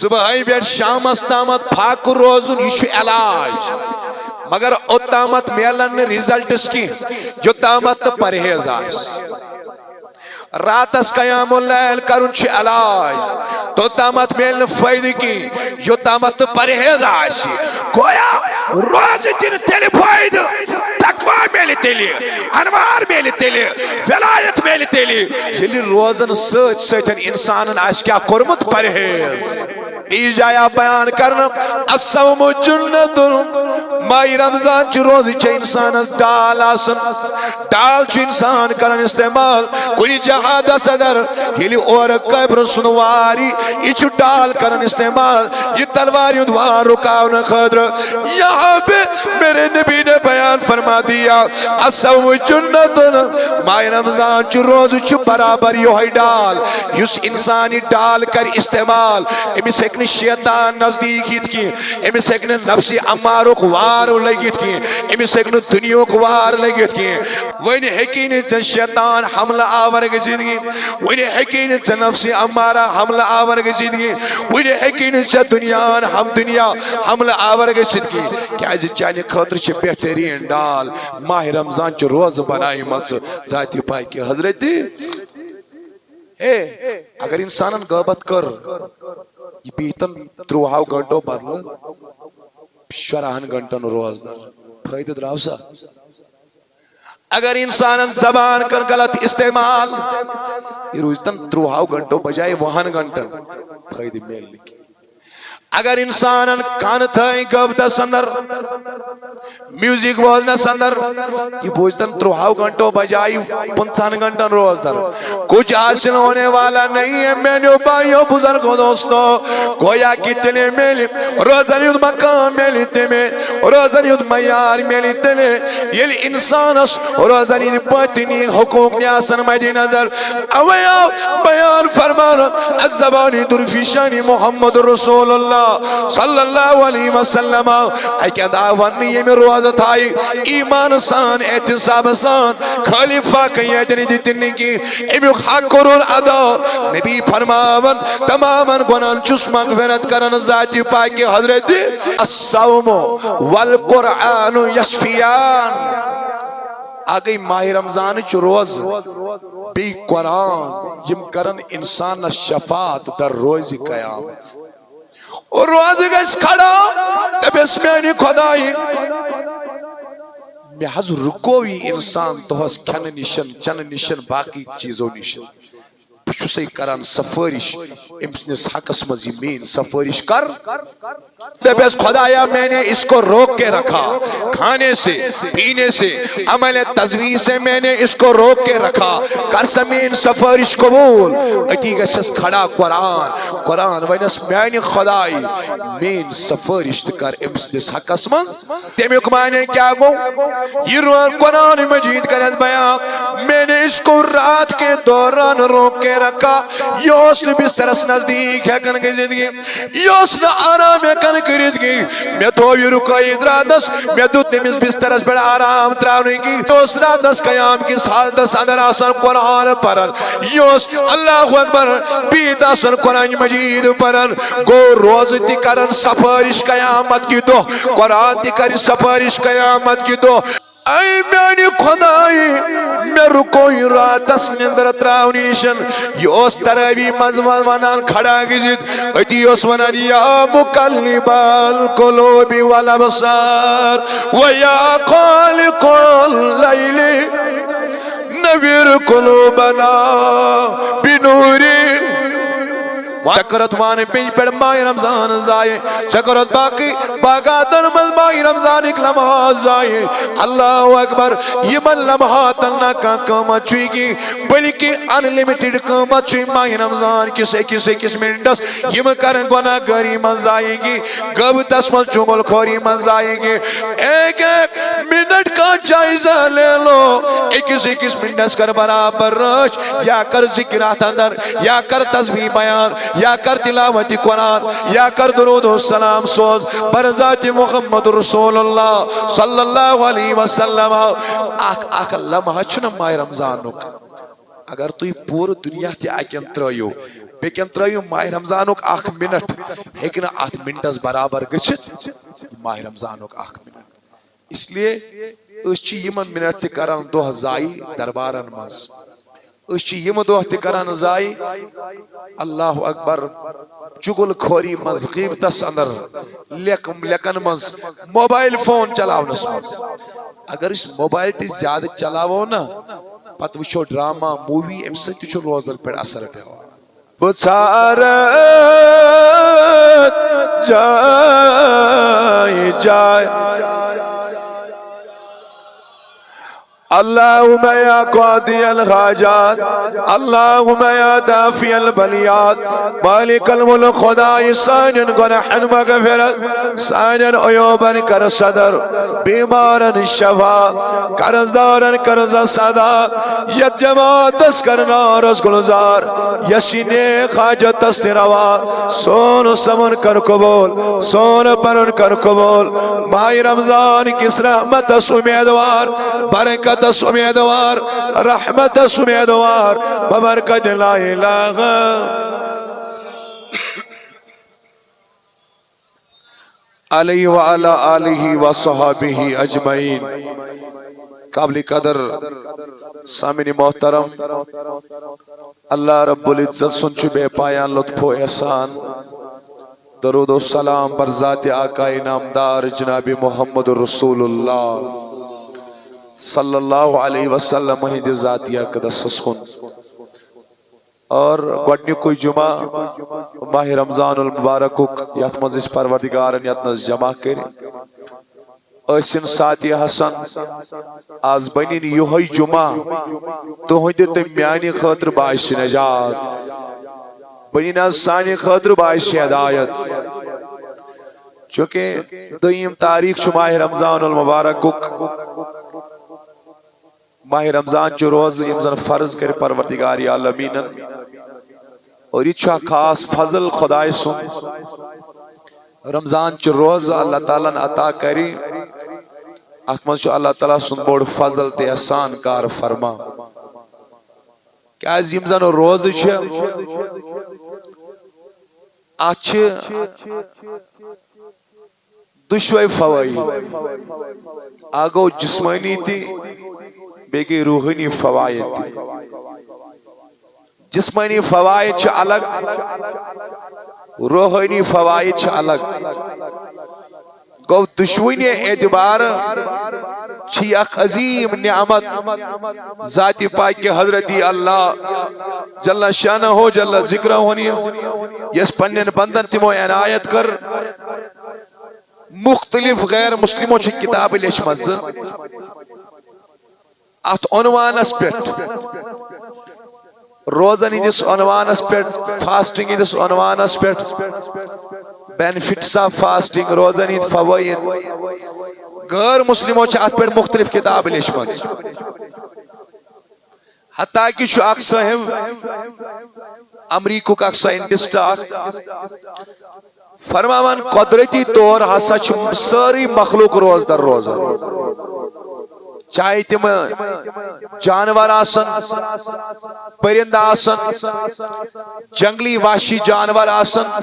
صبح بیٹھ شام استامت پھاک روزن یہ علاج مگر اوتامت میلن ریزلٹس کی جو تامت پرہیز آس راتس قیام اللیل کرن چھ علاج تو تامت میلن فائدہ کی جو تامت پرہیز آس گویا روز دن تیل فائدہ تقوی میلی تیلی انوار میلی تیلی ولایت میلی تیلی یلی روزن سچ سچن انسانن آس کیا کرمت پرہیز اس جایا بیان کرنا الصوم جنت ماہ رمضان چھ روز چھ انسان ڈال آسن ڈال چھ انسان کرن استعمال کوئی جہاد صدر یلی اور قبر سنواری یہ چھ ڈال کرن استعمال یہ تلواری دوار رکاون خدر یہاں پہ میرے نبی نے بیان فرما دیا الصوم جنت ماہ رمضان چھ روز چھ برابر یہ ڈال یس انسانی ڈال کر استعمال امیس ایک شیطان نزدیک ہیت کی امیس ایک نفسی امارک وار لگیت کی امیس ایک دنیا کو وار لگیت کی وین حکین شیطان حملہ آور گزیدگی وین حکین نفسی امارہ حملہ آور گزیدگی وین حکین دنیا حملہ آور گزیدگی کیا جی چاہنے خطر چھ بہترین ڈال ماہ رمضان چھ روز بنائی مز ذاتی پائی کی حضرتی اگر انسانن غیبت کر یہ بیتن 3 گھنٹوں بدل 14 گھنٹوں روز در فائدہ دراو سا اگر انسانن زبان کر غلط استعمال یہ روزتن 3 گھنٹوں بجائے 1 گھنٹوں فائدہ میل لکی اگر انسانن کان تھائی گبتا سندر میوزک بوزنا سندر یہ بوجھتن 3 گھنٹوں بجائی 15 گھنٹوں روز در کچھ حاصل ہونے والا نہیں ہے میں نے بھائیوں بزرگوں دوستوں گویا کتنے میلی روزن یود مقام میلی تمہیں روزن یود میار میلی تلے یہ انسان اس روزن یود پتنی حقوق نیاسن مدی نظر اویا بیان فرمانا الزبانی درفشانی محمد رسول اللہ صلی اللہ علیہ وسلم اے کیا دعوانی یہ میں روزت آئی ایمان سان اعتصاب سان خلیفہ قیدنی دیتنی کی امیو حق قرون ادا نبی فرماون تماما گنان چس مغفرت کرن ذاتی پاکی حضرت الصوم والقرآن یشفیان آگئی ماہ رمضان چھ روز بی قرآن یم کرن انسان شفاعت در روز قیام اور روز گش کھڑا تب اس میں نہیں خدای میں حض رکوی انسان تو اس کھن نشن چن نشن باقی چیزوں نشن پچھو سے کران سفارش امس حقس مزیمین سفارش کر تب اس خدایا میں نے اس کو روک کے رکھا کھانے سے پینے سے عمل تزویز سے میں نے اس کو روک کے رکھا کر سمین سفارش قبول اتی گشس کھڑا قرآن وینس میں خدای مین سفارش کر امس حقس مز تیمی کمانے کیا گو یہ قرآن مجید کرت بیان میں نے اس کو رات کے دوران روک کے رکھا یہ اس نے بسترس نزدیک ہے کن کی زندگی یہ اس نے آرام ہے کن کرید گی میں تو یہ رکائی درادس میں تو تمیز بسترس بڑا آرام تراؤنے کی تو اس رادس قیام کی سالدس اندر آسان قرآن پرن یہ اس اللہ اکبر بیت آسان قرآن مجید پرن گو روز تی کرن سفارش قیامت کی تو قرآن تی کرن سفارش قیامت کی تو اے میانی خدای میں رکوئی راتس نندر تراؤنی نشن یہ اس تراوی مزوان ونان کھڑا گزید اتی اس ونان یا مقلب القلوب والابصار ویا خالق اللیل نویر قلوبنا بنوری چکرت وانے پینج پیڑ ماہ رمضان زائے چکرت باقی درمز ماہ رمضان ایک لمحات زائے اللہ اکبر یہ من لمحات اللہ کا قیمت چھوئی گی بلکہ انلیمیٹڈ قیمت چھوئی ماہ رمضان کس منٹس یہ من کرن گناہ گری من زائے گی گب تسمت چنگل خوری من زائے گی ایک منٹ کا جائزہ لے لو ایک منٹس کر برابر رش یا کر ذکرات اندر یا کر تسبیح بیان یا کر تلاوت قرآن یا کر درود و سلام سوز بر ذات محمد رسول اللہ صلی اللہ علیہ وسلم آکھ لمحہ چھنا ماہ رمضان اگر تو یہ پور دنیا تی آکین ترائیو بیکن ترایو ماہ رمضانک اخ منٹ ہیکنا ات منٹس برابر گچھت ماہ رمضانک اخ منٹ اس لیے اس چھ یمن منٹ تہ کران دہ زائی دربارن مز اس چھ یم دہ تہ کران زائی اللہ اکبر چگل خوری مز غیبتس اندر لیکن مز موبائل فون چلاونس مز اگر اس موبائل تہ زیادہ چلاوو نا پتہ وچھو ڈرامہ مووی ام سۭتۍ تہ چھُ روزن پہ اثر پیوان بچارت جائے جائے اللہم یا قاضی الحاجات اللہم یا دافی البلیات مالک الملک خدای سانین گناہن مغفرت سانین عیوبن کر صدر بیمارن شفا قرضدارن قرض صدا یت جماعتس کرنا رس گلزار یسی نیک حاجتس روا سون سمن کر قبول سون پرن کر قبول ماہ رمضان کس رحمتس امیدوار برکت امیدوار رحمت امیدوار ببرکت لا الہ علیہ وعلا آلہ وصحابہ اجمعین قابل قدر سامعین محترم اللہ رب العزت سن چھ بے پایان لطف و احسان درود و سلام بر ذات آقا نامدار جناب محمد رسول اللہ صلی اللہ علیہ وسلم ہند ذاتیہ قدس کن اور گوڑنی کوئی جمعہ ماہ رمضان المبارک یت مز اس پروردگارن یتنس جمع کر اسن ساتھی حسن آز بنین یہوی جمعہ تہند تہ میانہ خاطر باعث نجات بنین آز سانہ خاطر باعث ہدایت چونکہ دویم تاریخ چھ ماہ رمضان المبارک ماہ رمضان چھ روز یم زن فرض کر پروردگار عالمین اور یہ خاص فضل خدای سن رمضان چھ روز اللہ تعالیٰ عطا کری ات من اللہ تعالیٰ سن بوڑ فضل تے احسان کار فرما کیاز یم زن روز چھ ات دشوئی فوائد آگو جسمانی تی بیگی روحانی فوائد جسمانی فوائد چھ الگ روحانی فوائد چھ الگ گو دشوانی اعتبار چھ یک عظیم نعمت ذات پاک حضرت اللہ جل شانہ ہو جل ذکرہ ہونیز یس پنن بندن تمو عنایت کر مختلف غیر مسلموں چھ کتاب لیچمز ات عنوانس پیٹ روزن ہندس عنوانس پیٹ فاسٹنگ ہندس عنوانس پیٹ بینیفٹس آف فاسٹنگ روزن ہند فوائد غیر مسلموں چھ ات پیٹ مختلف کتاب لیچمز حتیٰ کہ چھ اک صاحب امریکہ کا سائنٹسٹ فرماوان قدرتی طور ہسا چھ ساری مخلوق روز در روز چاہے تم جانور آسن پرند آسن جنگلی وحشی جانور آسن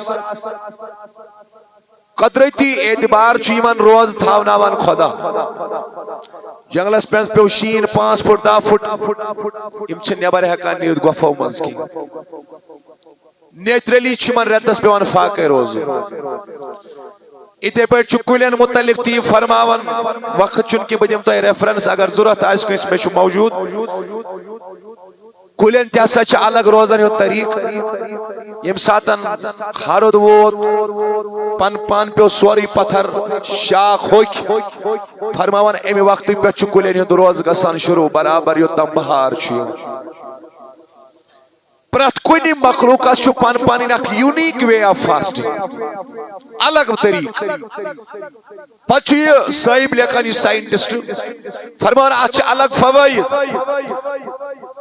قدرتی اعتبار چھ یمن روز تھاوناوان خدا جنگلس پہ پیو شین 5 فٹ 10 فٹ یم چھ نیبر ہیکان نیرت گوفو مز کی نیچرلی چھ من ریتس پیوان فاقے روز اتھے پر چکولین متعلق تی فرماون وقت چونکہ بدیم تو ریفرنس اگر ضرورت آئیس کو اس میں چھو موجود کولین تیسا چھ الگ روزن ہو طریق یم ساتن خارد ووت پن پیو سوری پتھر شاخ ہوک فرماون امی وقت پر چکولین ہند روز گسان شروع برابر یو تم بہار چھو پرت کنی مخلوق چھو پن اک یونیک وے آف فاسٹنگ الگ طریق پچھو یہ صاحب لیکن یہ سائنٹسٹ فرمان اچھ الگ فوائد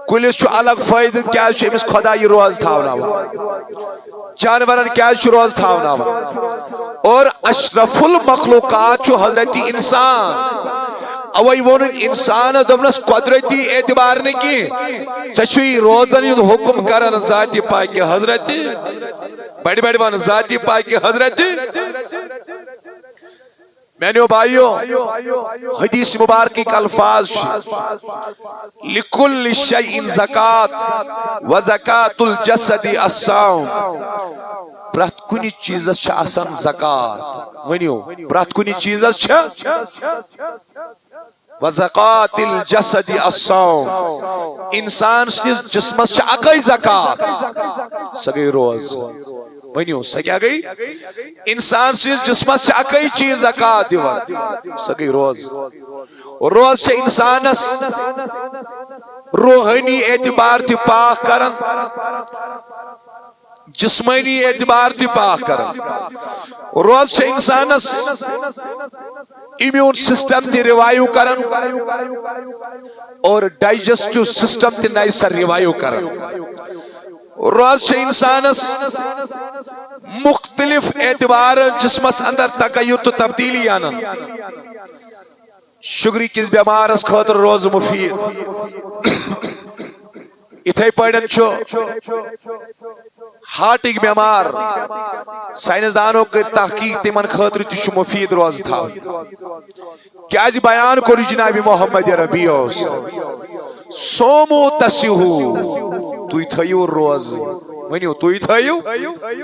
کلیس چھو الگ فائد کیا چھو امس خدا یہ روز تھاونا جانورن کیا چھو روز تھاونا اور اشرف المخلوقات چھو حضرت انسان اوئی ون انسان دبنس قدرتی اعتبار نے کی چشوی روزن یود حکم کرن ذاتی پاک حضرت بڑی بڑی بان ذاتی پاک حضرت میں نے بھائیو حدیث مبارکی کا الفاظ لکل شیء زکات و زکات الجسد الصوم پرت کنی چیزس چھ آسان زکات ونیو پرت کنی چیزس چھ و زکات الجسد الصوم انسان سنیز جسمس چھ اکی زکات سگئی روز ونیو سا کیا گئی انسان سنیز جسمس چھ اکی چیز زکات دیوان سگئی روز روز چھ انسانس روحانی اعتبار تی پاک کرن جسمانی اعتبار تی پاک کرن روز چھ انسانس امیون سسٹم تی ریوائیو کرن اور ڈائجسٹو سسٹم تی نئی سر ریوائیو کرن روز چھ انسانس مختلف اعتبار جسمس اندر تغیر تو تبدیلی آنن شگری کس بیمارس خاطر روز مفید اتھائی پڑھن چھو ہارٹک بیمار سائنسدانوں کے تحقیق تمن خاطر تہ مفید روز تھا کیا جی بیان کوری جناب محمد ربیع سومو تسیحو توی تھیو روز ونیو توی تھیو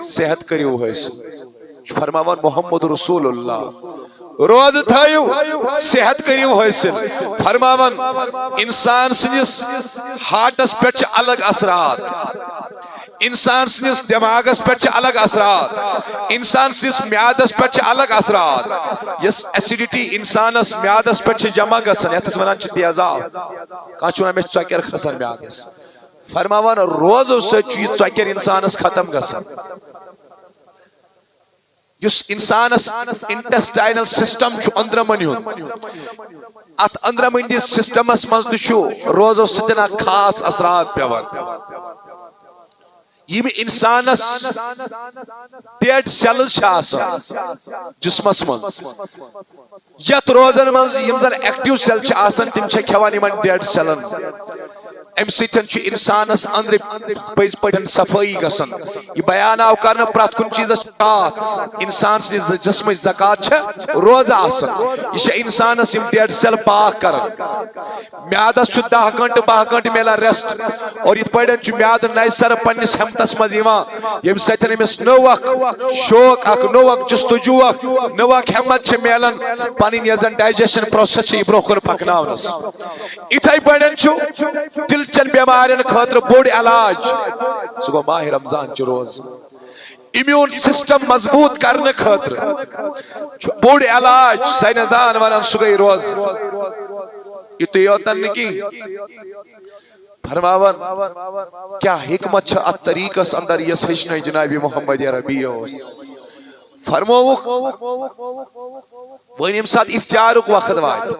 صحت کریو حیث فرماوان محمد رسول اللہ روز تھیو صحت کریو حیثن فرماوان انسان سنس ہارٹس پیچ الگ اثرات انسان سنس دماغس پیچ الگ اثرات انسان سنس میادس پیچ الگ اثرات یس ایسیڈیٹی انسانس میادس پیچ جمع گسن یتس ونان چھ تیزاب کانچونا میں چوکر خسن میادس فرماوان روزو سے چیز چوکر انسانس ختم گسن یس انسانس انٹسٹائنل سسٹم چھو اندرمنی ہون ات اندرمنی سسٹمس مزد چھو روزو ستنا خاص اثرات پیوان یہ انسانس ڈیڈ سیلز چھاسا جسمس منز یت روزن منز یم زن ایکٹیو سیل چھاسن تم چھ کھوان یمن ڈیڈ سیلن ام سیتن چھ انسانس اندر پز پٹن صفائی گسن یہ بیان آو کرنا پرات کن چیز زکات انسان سے جسم زکات چھ روزہ آسن یہ چھ انسانس یم ڈیڈ سیل پاک کرن میادس چھ 10 گھنٹہ 12 گھنٹہ میلا ریسٹ اور یہ پڑن چھ میاد نئی سر پنس ہمتس مز یم سیتن امس نوک شوق اک نوک جستجو نوک ہمت چھ میلن پنن یزن ڈائجیشن پروسیس چھ برو کر پکناونس اتھائی پڑن چھ دل چن بیمارین خاطر بوڑ علاج سگو ماہ رمضان چھ روز امیون سسٹم مضبوط کرنے خاطر بوڑ علاج سائنسدان ونان سگئی روز اتو یوتن نکی فرماون کیا حکمت چھ ات طریقس اندر یس ہشن جناب محمد ربیع فرموک وین یم سات افتیارک وقت وات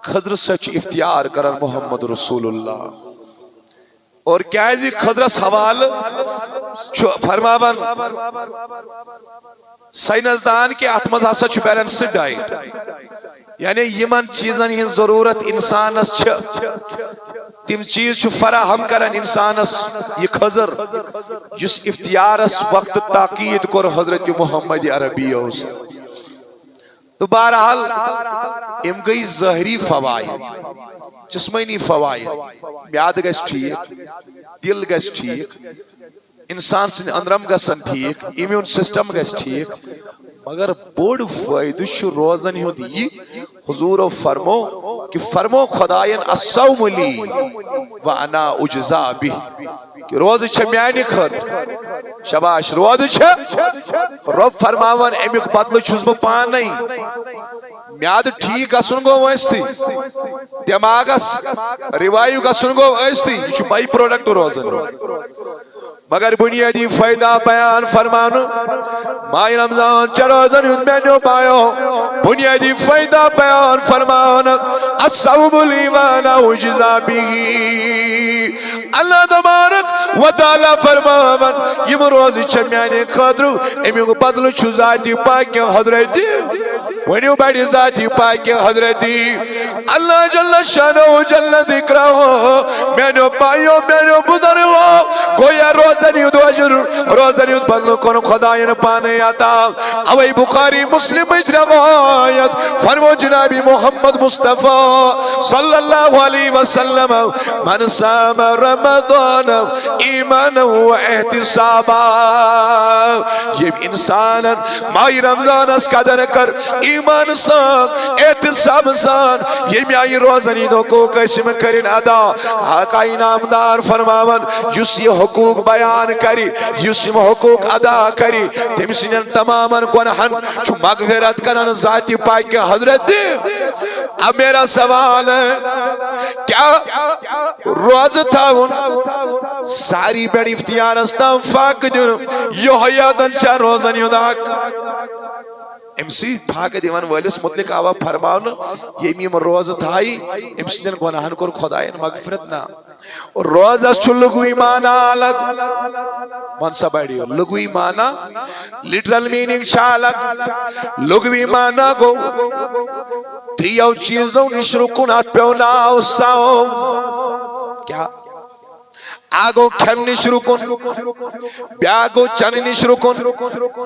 خضر سچ افتیار کرن محمد رسول اللہ اور کیا ہے خضر سوال فرماون سائنسدان کے اتمز ہسا چھ بیلنسڈ ڈائٹ یعنی یمن چیزن ہن ضرورت انسانس چھ تم چیز چھ فراہم کرن انسانس یہ خضر جس افتیارس وقت تاکید کر حضرت محمد عربی تو بہرحال ام گئی ظاہری فوائد جسمانی فوائد میاد گس ٹھیک دل گس ٹھیک انسان سن اندرم گسن ٹھیک امیون سسٹم گس ٹھیک مگر بوڑ فائدہ چھ روزن ہند یہ حضور فرمو کہ فرمو خدائن الصوم لی وانا اجزا بہ کہ روز چھ میانی خاطر شباش روز چھ رب فرماون امیک بدل چھس بہ پانے میاد ٹھیک گسن گو وستی دماغس ریوائیو گسن گو وستی یہ چھ بائی پروڈکٹ روزن مگر بنیادی فائدہ بیان فرمانو ماہ رمضان چروزن میں پایو بنیادی فائدہ بیان فرمانو الصوم لی وانا اجزا بھی اللہ دما تبارک و تعالی فرماون یم روز چھ میانہ خاطر امیک بدل چھ ذات پاک حضرت ونیو بڑی ذات پاک حضرت اللہ جل شانہ جل ذکرہ میانو بھائیو میانو بزرگو گویا روزن یود اجر روزن یود بدل کن خداین پانے آتا اوی بخاری مسلم روایت فرمو جناب محمد مصطفیٰ صلی اللہ علیہ وسلم من صام رمضان ایمانا و احتسابا یہ انسان مائی رمضان اس قدر کر ایمان سان احتساب سان یہ میائی روزنی دو کو قسم کرن ادا آقا انعامدار فرماون یس یہ حقوق بیان کری یس یہ حقوق ادا کری تم سنن تماما گناہن چو مغفرت کرن ذاتی پاک حضرت اب میرا سوال ہے کیا روز تھاون ساری بڑی افتیار استان فاق دن یہ یادن چا روزن یداک امسی پاک دیوان والس مطلق آوا فرماؤن یہ میم روز تھائی امسی دن گناہن کر خدایان مغفرت نا روز اس چھو لگوی مانا الگ منصہ بیڑی لگوی مانا لٹرل میننگ شالک لگوی مانا کو تریو چیزوں نشرکن آت پیو ناو ساو کیا آگو کھن نشرکن بیاگو چن نشرکن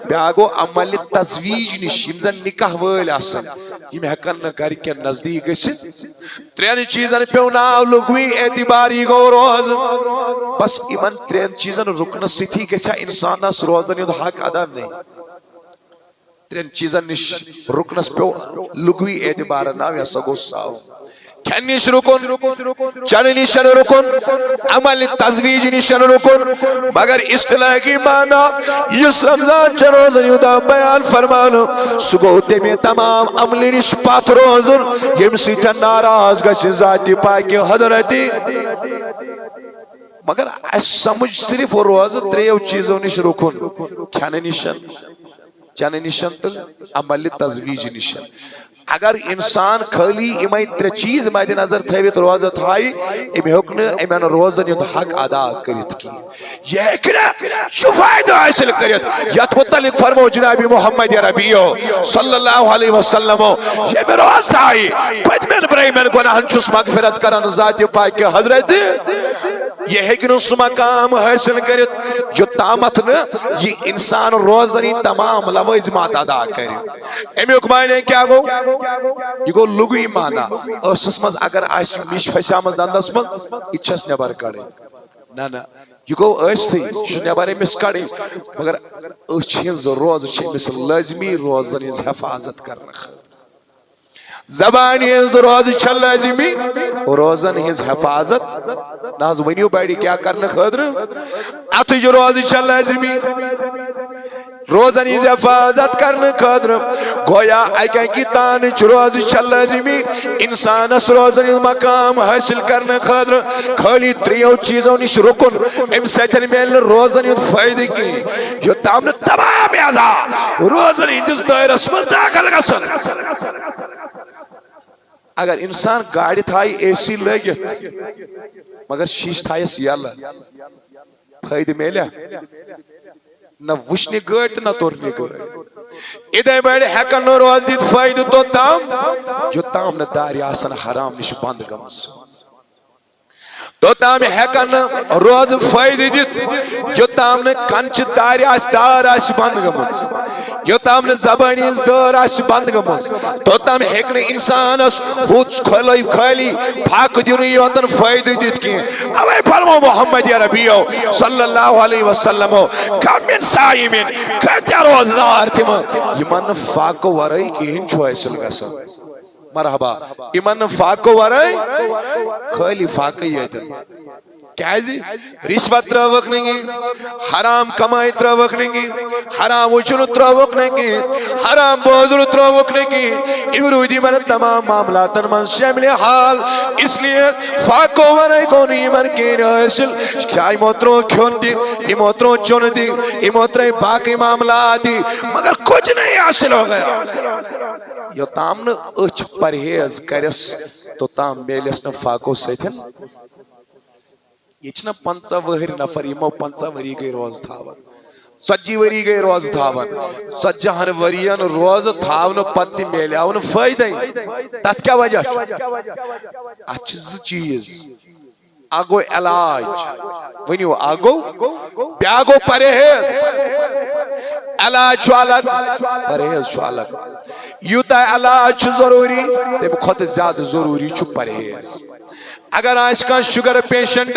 بیاگو عمل تزویج نشیمزن نکاح ویل آسن یہ میں حقن نکاری کے نزدیک اس ترین چیزن پیو ناو لگوی اعتباری گو روز بس ایمن ترین چیزن رکن ستھی کسا انسان اس روزن یود حق ادا نہیں ترین چیزن نش رکنس پیو لگوی اعتبار ناو یا سگو ساو کھن نش رکن چن نشن رکن عمل تزویج نشن رکن مگر اصطلاح کی معنی اس رمضان چھ روزن یودا بیان فرمانو سگوتے میں تمام عمل نش پات روزن یم سیتا ناراض گش ذاتی پاک حضرتی مگر اس سمجھ صرف روز تریو چیزوں نش رکن کھن نشن چن نشن تو عمل تزویج نشن اگر انسان خالی امی تر چیز مد نظر تھویت روزت ہائی امی حکن امیان روزن یود حق ادا کرت کی یہ اکرا شو فائدہ حاصل کرت یت متعلق فرمو جناب محمد ربیو صلی اللہ علیہ وسلم یہ میں روز تھائی پدمن برائمن گناہن چس مغفرت کرن ذات پاک حضرت یہ ہے کہ اس مقام حاصل کرت جو تامت نے یہ انسان روزنی تمام لوازمات ادا کرے امی حکمائنے کیا گو یہ گو لگوی مانا اس مز اگر آئیس میش فشامز دندس مز اچھس نبر کڑے نا یہ گو ایس تھی شو نبر مس کڑے مگر اچھنز روز چھ لازمی روزنی حفاظت کرنا زبانی روز چھ لازمی روزن ہز حفاظت ناز ونیو بیڑی کیا کرنا خدر اتج روز چھ لازمی روزن ہز حفاظت کرنا خدر گویا ایکن کی تانچ روز چھ لازمی انسان اس روزن ہز مقام حاصل کرنا خدر خالی تریو چیزوں نش رکن ام سیتن میل روزن ہز فائدہ کی جو تامن تمام اعضا روزن ہز دائرہ سمز داخل گسن اگر انسان گاڑی تھائی اے سی لگت مگر شیش تھائیس یالا فائدہ میلیا نہ وشنی گاڑی نہ تورنی گاڑی ادھے بیڑے حقن نو روز دیت فائدہ تو تام جو تام نہ داری آسن حرام نش بند گمس تو تام حقن روز فائدہ دیت جو تام نہ کنچ داری آس دار آس بند گمس جو تام نہ زبانی اس دار آس بند گمس تو تام حقن انسان اس ہوچ کھلائی کھالی پھاک دینوی یوتن فائدہ دیت کی اوے فرمو محمد ربیو صلی اللہ علیہ وسلم کم من سائمین کتیا روزدار تیم یمن فاق ورائی کہن چھو ایسل گسا مرحبا ایمان فاقو ورائی خالی فاقی ایتن کیازی رشوت تراوک نہیں حرام کمائی تراوک نہیں حرام وچن تراوک نہیں حرام بوزر تراوک نہیں امرودی من تمام معاملاتن من شامل حال اس لیے فاقو ورائی کونی من کی حاصل کیا اموتروں کھون دی اموتروں چون دی اموتروں باقی معاملات دی مگر کچھ نہیں حاصل ہو گیا یہ تام نے اچھ پرہیز کرس تو تام میلیس نے فاقو سیتھن یہ چھنا 50 وہر نفر یمو 50 وری گئی روز تھاون 40 وری گئی روز تھاون 40 ورین روز تھاون پتہ میلیاون فائدہ تت کیا وجہ اچھ ز چیز اگو علاج ونیو اگو بیا گو پرہیز علاج چھو الگ پرہیز چھو الگ یوتا علاج چھو ضروری تم خود زیادہ ضروری چھو پرہیز اگر آج کا شوگر پیشنٹ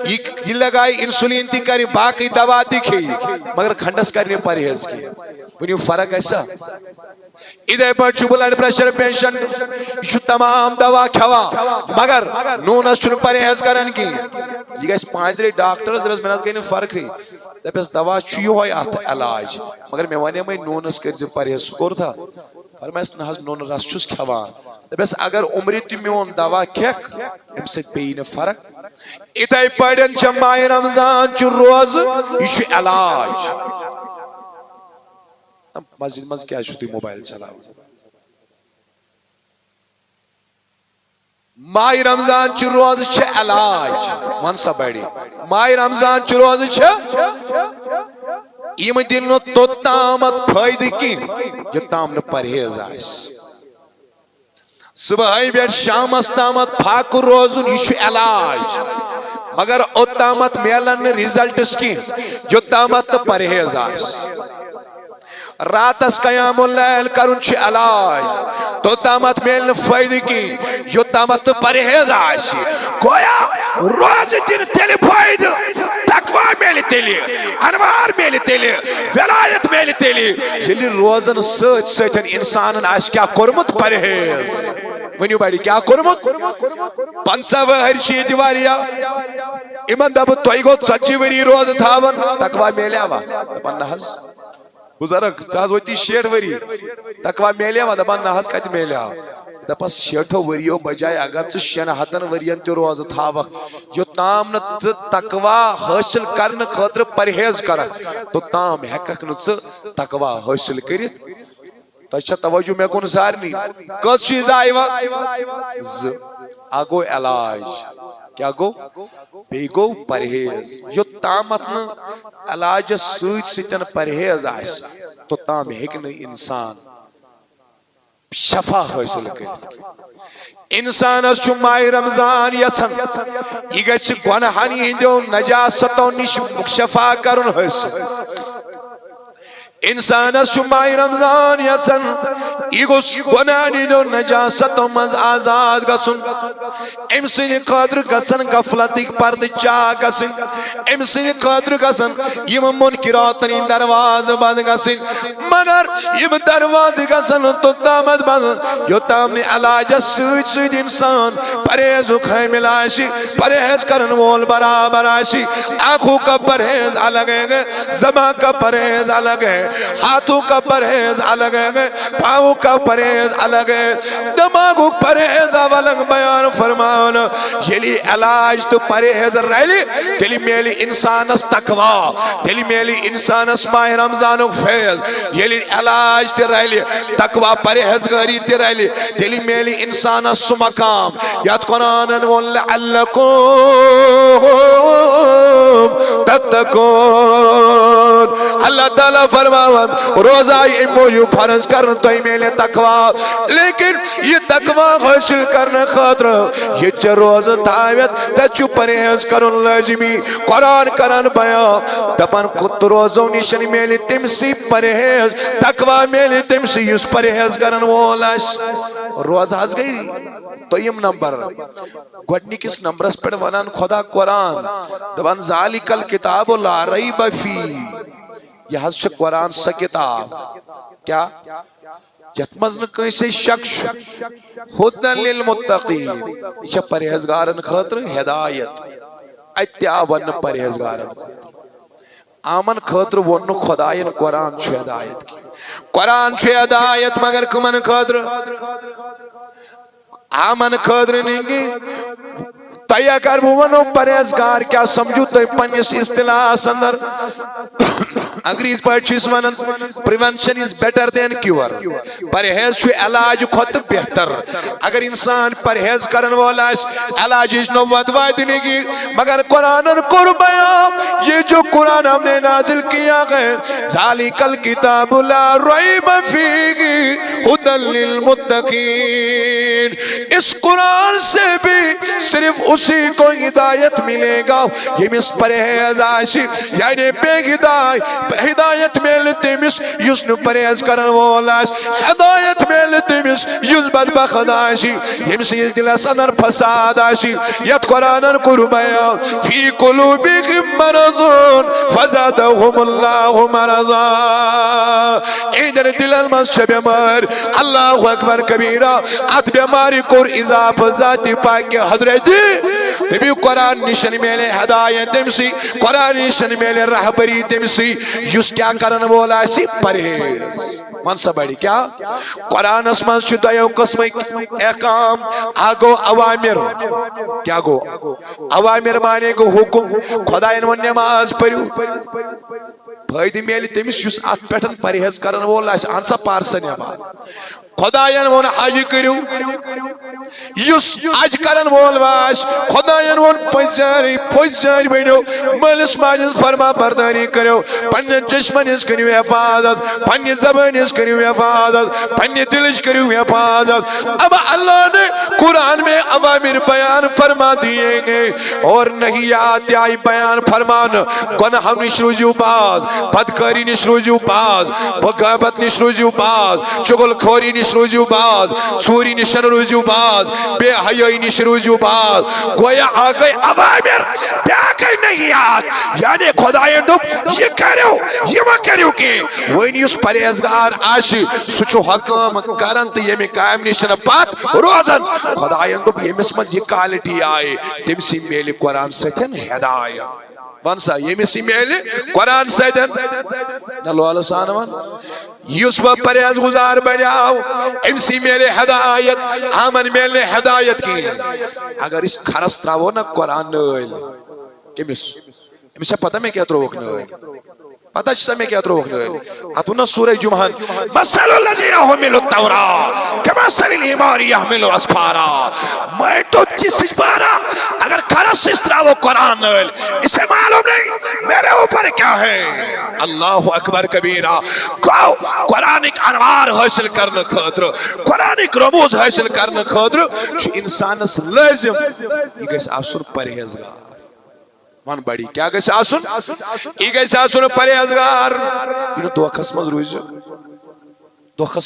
یہ لگائی انسولین تی کری باقی دوا تی کھی مگر کھنڈس کرنے پرہیز کی ونیو فرق ایسا ادھے پر چھو بلڈ پریشر پیشنٹ یہ تمام دوا کھوا مگر نونس چھو پرہیز کرن کی یہ گئے 5 دری ڈاکٹر دبس میں ناس گئی فرق ہی دبس دوا چھو یہ ہوئی آتا علاج مگر میں وانی میں نونس کرزی پرہیز سکور تھا فرمائیس نحس نون رس چھوس کھوان دبس اگر عمری تی میون دوا کھیک ام سے پین فرق ادھے پڑھن چھ ماہ رمضان چھو روز یہ چھو علاج مسجد مز کیا چھو تی موبائل چلاو ماہ رمضان چھ روز چھ علاج منصب بڑی ماہ رمضان چھ روز چھ یم دن تو تامت فائدہ کی جو تام پرہیز آئیس صبح بیٹ شام استامت پھاک روزن یہ علاج مگر اوتامت میلن ریزلٹس کی جو تامت پرہیز آئیس رات اس قیام اللیل کرن چھ علاج تو تامت میلن فائدہ کی جو تامت پرہیز آئیس گویا روز دن تیلی فائدہ تقوی میلی تیلی انوار میلی تیلی ولایت میلی تیلی یلی روزن سچ سچن انسانن آش کیا کرمت پرہیز ونیو بڑی کیا کرمت 50 وہر چی دیواریا ایمان دب توئی گو 40 وری روز تھاون تقوی میلی آوا دبان نحس بزرگ ساز ہوتی 60 وری تقوی میلی آوا دبان نحس کہتی میلی آوا دپس 60 وریو بجائے اگر تو 7 ورین تی روز تھاوک جو تام نت تقوی حاصل کرن خاطر پرہیز کرک تو تام ہیکک نت تقوی حاصل کرت تو اچھا توجہ میں کن سارنی کس چیز آئی وقت آگو علاج کیا گو بی گو پرہیز جو تامت نا علاج سوچ ستن پرہیز آئیس تو تام ہیکن انسان شفا حاصل کرت انسان اس چو ماہ رمضان یسن یہ گیس گناہانی ہندیو نجاستوں نش شفا کرن حاصل انسان اس چو ماہ رمضان یسن یہ گوس گناہانی دو نجاستوں مز آزاد گسن امسن قادر گسن غفلتک پرد چاہ گسن امسن قادر گسن یم منکراتنی درواز بند گسن مگر یم درواز گسن تو دامت بند جو تامنی علاج سوچ سوچ انسان پرہیز خیمل آشی پرہیز کرن وول برابر آشی آنکھوں کا پرہیز الگ ہے زبان کا پرہیز الگ ہے ہاتھوں کا پرہیز الگ ہے پاؤں کا پرہیز الگ ہے دماغوں پرہیز الگ بیان فرمان یلی علاج تو پرہیز رہلی تیلی میلی انسان اس تقوی تیلی میلی انسان اس ماہ رمضان فیض یلی علاج تی رہلی تقوی پرہیز گاری تی رہلی تیلی میلی انسان اس مقام یاد قرآن وَلَعَلَّكُمْ تَتَّقُونَ اللہ تعالیٰ فرماوان روزہ امو یو فرض کرن تو میلے تقوی لیکن یہ تقوی حاصل کرنے خاطر یہ چھ روز تاویت تچو پرہیز کرن لازمی قرآن کرن بیان دپن کت روزوں نشن میلے تمسی پرہیز تقوی میلے تمسی یس پرہیز کرن وولاش روز ہز گئی تو یم نمبر گوڑنی کس نمبرس پر ونان خدا قرآن دپن ذالک الکتاب لا ریب فی یہ حض سے قرآن سا کتاب کیا جتمزن کیسے شخص خودن للمتقین یہ پرہیزگارن خاطر ہدایت اتیابن پرہیزگارن آمن خاطر ون خداین قرآن چھو ہدایت کی قرآن چھو ہدایت مگر کمن خاطر آمن خاطر نہیں تۄہہِ اگر بہٕ وَنو پرہیزگار کیٛاہ سمجھو تُہۍ پننِس اصطلاحس اندر انگریز پٲٹھۍ چھِ أسۍ وَنان prevention is better than cure پرہیز چھُ علاج کھۄتہٕ بہتر اگر انسان پرہیز کرن وول آسہِ علاجٕچ نوبت واتہِ نہٕ کینٛہہ مگر قرآنن کوٚر بیان یہ جو قرآن ہم نے نازل کیا ہے ذالک الکتاب لا ریب فیہ ھدی للمتقین اس قرآن سے بھی صرف اسی کو ہدایت ملے گا یمس پرہیز آسہِ یعنی بے ہدایت ملہِ تٔمِس یُس نہٕ پرہیز کرن وول آسہِ ہدایت ملہِ تٔمِس یُس بدبخت آسہِ ییٚمہِ سٕنٛدِس دِلس اندر فساد آسہِ یتھ قرآنن کوٚر بیان فی قلوبہم مرض فزادہم اللہ مرضا اِہنٛدٮ۪ن دِلن منٛز چھےٚ بٮ۪مٲرۍ اللہ اکبر کبیرہ اتھ بٮ۪مارِ کوٚر اضافہٕ ذاتِ پاکہِ حضرت نبی قرآن نشن میلے ہدایت تٔمسٕے قرآن نشن میلے رہبری تٔمسٕے یُس کیٛاہ کرن وول آسہِ پرہیز ون سا بڑی کیا قرآنس منٛز چھُ دۄیو قٕسمٕکۍ احکام اکھ گوٚو اوامر کیا گوٚو اوامر مانے گوٚو حکم خۄداین ووٚن نٮ۪ماز پٔرِو فٲیدٕ میلہِ تٔمِس یُس اتھ پٮ۪ٹھ پرہیز کرن وول آسہِ اہن سا پار سا نٮ۪ماز خۄداین ووٚن حج کٔرِو یُس حج کرن وول آسہِ خۄداین ووٚن پٔزۍ بٔنِو مٲلِس ماجہِ ہٕنٛز فرما بردٲری کٔرِو پننٮ۪ن چشمن ہٕنٛز کٔرِو حفاظت پننہِ زبٲنۍ ہٕنٛز کٔرِو حفاظت پننہِ دلٕچ کٔرِو حفاظت اب اللہ نے قرآن میں اوامر بیان فرما دیے گئے اور نہیات آئی بیان فرمانا گناہوں نش روزیو باز بدکاری نش روزیو باز غیبت نش روزیو باز چغل خوری نش روزیو باز چوری نشن روزیو باز بے حیائی نش روزیو باز گویا آگئی اوامر بیاکئی نہیات یعنی خدایان دوٚپ یہ کٔرِو یہ ما کٔرِو کینٛہہ وۄنۍ یُس پرہیزگار آسہِ سُہ چھُ حکام کران تہٕ ییٚمہِ کامہِ نِش نہٕ پتھ روزان خدایان دوٚپ ییٚمِس منٛز یہِ کالٹی آیہِ تٔمسٕے میلہِ قرآن سۭتۍ ہدایت ون سا ییٚمِس یہِ میلہِ قرآن سۭتۍ نہ لولہٕ سان ون یُس وۄنۍ پرہیز گزار بنیاو أمسٕے میلہِ ہدایت آمن میلہِ نہٕ ہدایت کِہیٖنۍ اگر أسۍ کھرس تراوو نا قرآن نٲلۍ کٔمِس أمِس چھا پتہ مےٚ کیٛاہ ترٛووُکھ نٲلۍ پتہ چھا مےٚ کیٛاہ ترٛووُکھ نٲلۍ اتھ ووٚن نا سورہ جُمعہن مثل الذین حملوا التوراۃ کمثل الحمار یحمل اسفارا میں تو جس بارہ اگر کھرس اس تراوو قرآن نٲلۍ اسے معلوم نہیں میرے اوپر کیا ہے اللہ اکبر کبیرہ قرآنک انوار حاصل کرنے خاطر قرآنک رموز حاصل کرنے خاطر چھُ انسانس لازم یہ گژھِ آسُن پرہیزگار ون بڑی کیا گژھِ آسُن یہ گژھِ آسُن پرہیزگار یہِ نہٕ دھوکھس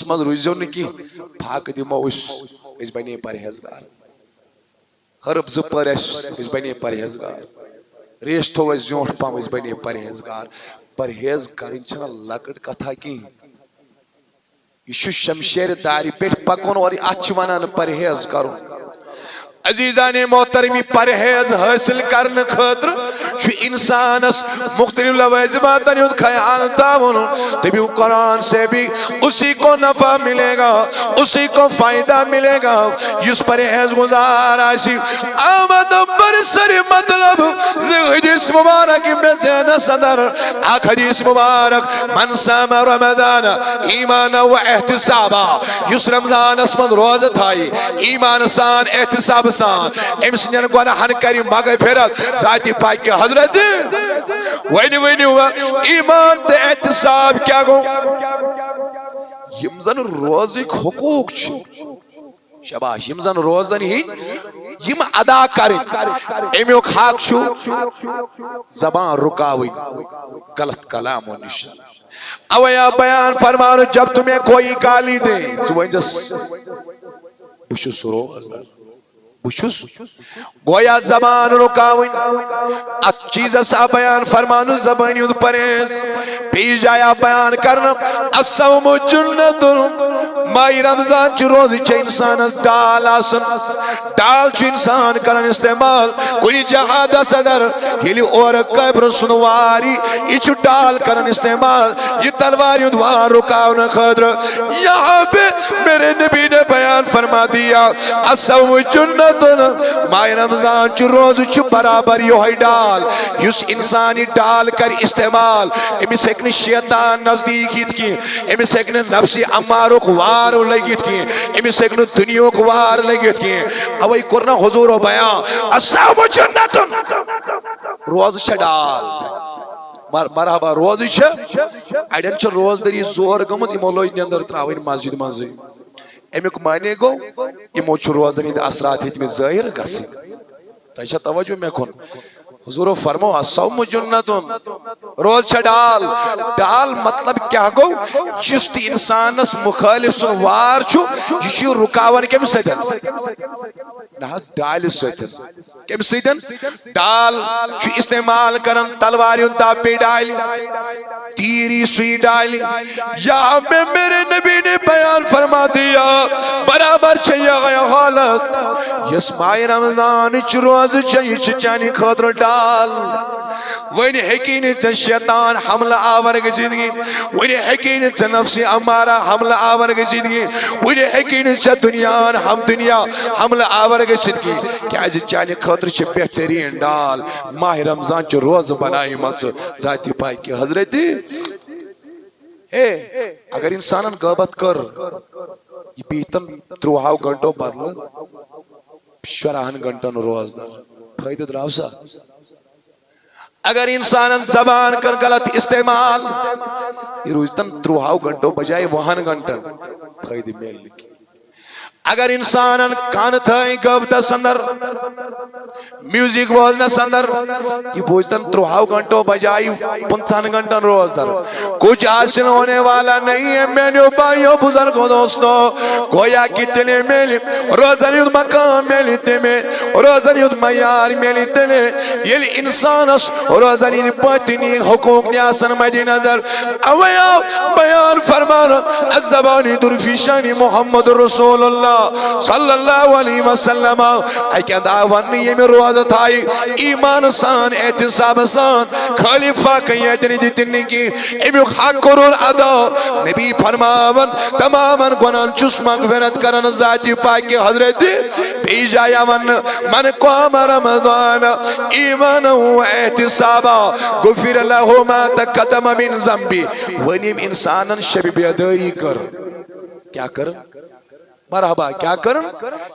منٛز روٗزِو نہٕ کینٛہہ پھاکہٕ دِمو أسۍ بنے پرہیزگار ہرب زٕ پٔر أسۍ بنے پرہیزگار ریش تھوٚو اَسہِ زیوٗٹھ پہم أسۍ بنے پرہیزگار پرہیز کرٕنۍ چھنہٕ لۄکٕٹ کتھا کینٛہہ یہ چھُ شمشیر دارِ پٮ۪ٹھ پکُن اور اتھ چھِ ونان پرہیز کرُن عزیزان محترمی پرہیز حاصل کرنے خاطر چھُ انسانس مختلف لوازماتن ہُنٛد خیال تھاوُن تبھی قرآن سے بھی اسی کو نفع ملے گا اسی کو فائدہ ملے گا یُس پرہیز گزار آسہِ آمد برسر مطلب حدیث مبارک ابن ذہنس اندر اکھ حدیث مبارک من صام رمضان ایمانا و احتسابا یُس رمضانس منٛز روزٕ تھایہِ ایمان سان احتساب أمۍ سٕنٛدٮ۪ن گۄناہن کَرِ مغفرت ذاتِ پاکہِ حضرت وۄنۍ ؤنِو ایمان تہٕ احتساب کیٛاہ گوٚو یِم زن روزٕکۍ حقوٗق چھِ شاباش یِم زن روزن ہِنٛدۍ یِم ادا کرٕنۍ امیُک حق چھُ زبان رُکاوٕنۍ غلط کلامو نِش اویا بیان فرماو جب تمہیں کوئی گالی دے ژٕ ؤنۍزٮ۪س بہٕ چھُس روزدار گویا زبان رکاوین ات چیزس بیان فرمانو زبانی ہند پرہیز بیش جایا بیان کرنا الصوم جنت ماہ رمضان چھ روز چھ انسان ڈال آسن ڈال چھ انسان کرن استعمال کنی جہاد صدر ہلی اور قبر سنواری یہ چھ ڈال کرن استعمال یہ تلواری دوار رکاون خدر یہاں پہ میرے نبی نے بیان فرما دیا الصوم جنتن ماہ رمضان چھ روز چھ برابر یہ ڈال یس انسانی ڈال کر استعمال امس ہیکن شیطان نزدیک ہیت کی امس ہیکن نفسی امارک وار لگیت کی امس ہیکن دنیا کو وار لگیت کی اوئی کرنا حضور و بیان الصوم جنتن روز چھ ڈال مرحبا روز چھ اڑین چھ روز دری زور گمز یمو لوگ اندر تراوین مسجد مزے امیک معنی گو یمو چھ روزن ہند اثرات ہت میں ظاہر گسی تیشا توجہ میں کن حضور فرمو الصوم جنتن روز چھ ڈال ڈال مطلب کیا گو جس تی انسانس مخالف سن وار چھو یہ رکاون کم سدن نہ ڈال سدن کم سدن ڈال چھ استعمال کرن تلواریوں تاپی ڈال تیری سوئی ڈال یہاں میں میرے نبی نے بیان فرما دیا برابر چھیا گیا حالت یس ماہ رمضان چھ روز چھ چانی خاطر ڈال ونی ہیکین چھ شیطان حملہ آور گزیدگی ونی ہیکین چھ نفس امارہ حملہ آور گزیدگی ونی ہیکین چھ دنیا حملہ آور گزیدگی کیا چانی خاطر چھ بہترین ڈال ماہ رمضان چھ روز بنائی مس ذاتی پائی کی حضرت اگر انسانن غیبت کر یہ بیتن 3 گھنٹوں بدل 14 گھنٹن روز در فائدہ دراو سا اگر انسانن زبان کر غلط استعمال یہ روزتن 3 گھنٹوں بجائے 1 گھنٹن فائدہ میل لکی اگر انسانن کان تھائی غیبت سندر میوزک بوزنا سندر یہ بوجھتن 3 گھنٹوں بجائے 50 گھنٹن روز در کچھ حاصل ہونے والا نہیں ہے میں نے بھائیوں بزرگوں دوستوں گویا کتنے میلی روزن یود مقام میلی تمہیں روزن یود میار میلی تلے یہ انسان اس روزن یود پتنی حقوق نیاسن مدی نظر اویا بیان فرمانا الزبانی درفیشانی محمد رسول اللہ صلی اللہ علیہ وسلم ایک دعوان یہ میں روزت آئی ایمان سان اعتصاب سان خلیفہ قیدنی دیتنی کی امیق حق قرون ادا نبی فرماون تماما گنان چس مغفرت کرن ذاتی پاکی حضرت بھی جایا من قام رمضان ایمان و اعتصابا غفر له ما تقدم من ذنبی ونیم انسانا شب بیداری کر کیا کر مرحبا کیا کرن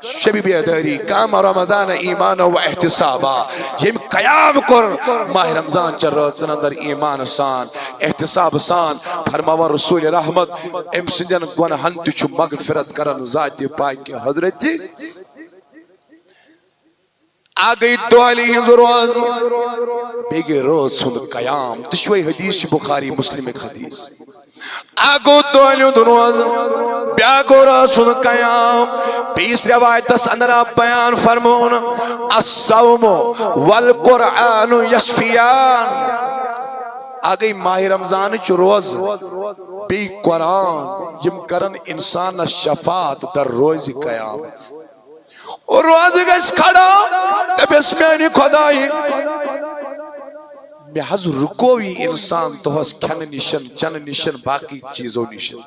شب بیداری کام رمضان ایمان و احتسابا یم قیام کر ماہ رمضان چر روزن اندر ایمان سان احتساب سان فرماوا رسول رحمت ام سندن گناہن تچ مغفرت کرن ذات پاک حضرت جی آگئی دوالی ہنز روز بیگی روز سن قیام تشوی حدیث بخاری مسلم ایک حدیث آگو دوالی دنواز بیاگو رسول قیام 20 روایت اندر آپ بیان فرمون الصوم والقرآن یشفیان آگئی ماہ رمضان چو روز بی قرآن یم کرن انسان شفاعت در روز قیام اور روز گش کھڑا تب اس میں نہیں خدای میں حض رکوی انسان تو اس کھن نشن چن نشن باقی چیزوں نشن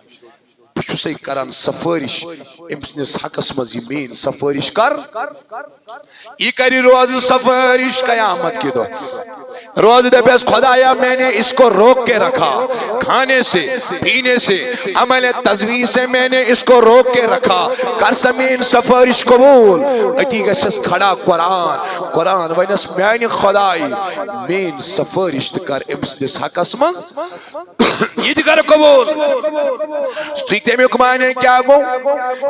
پچھو سے کران سفارش امسنس حقس مزی مین سفارش کر یہ کری روز سفارش قیامت کی دو روز دے پیس خدایا میں نے اس کو روک کے رکھا کھانے سے پینے سے عمل تزویز سے میں نے اس کو روک کے رکھا کرسمین سفارش قبول اتی گشس کھڑا قرآن وینس میں نے خدای مین سفارش کر امسنس حقس مز یہ دکر قبول سیتے میں کمانے کیا گو